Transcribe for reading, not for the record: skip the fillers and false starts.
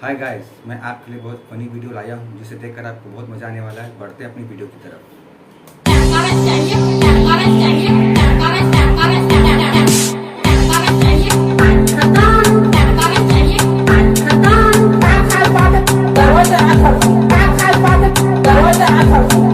Hi guys, मैं आपके लिए बहुत फनी वीडियो लाया हूँ जिसे देखकर आपको बहुत मजा आने वाला है। बढ़ते अपनी वीडियो की तरफ। दरवाजा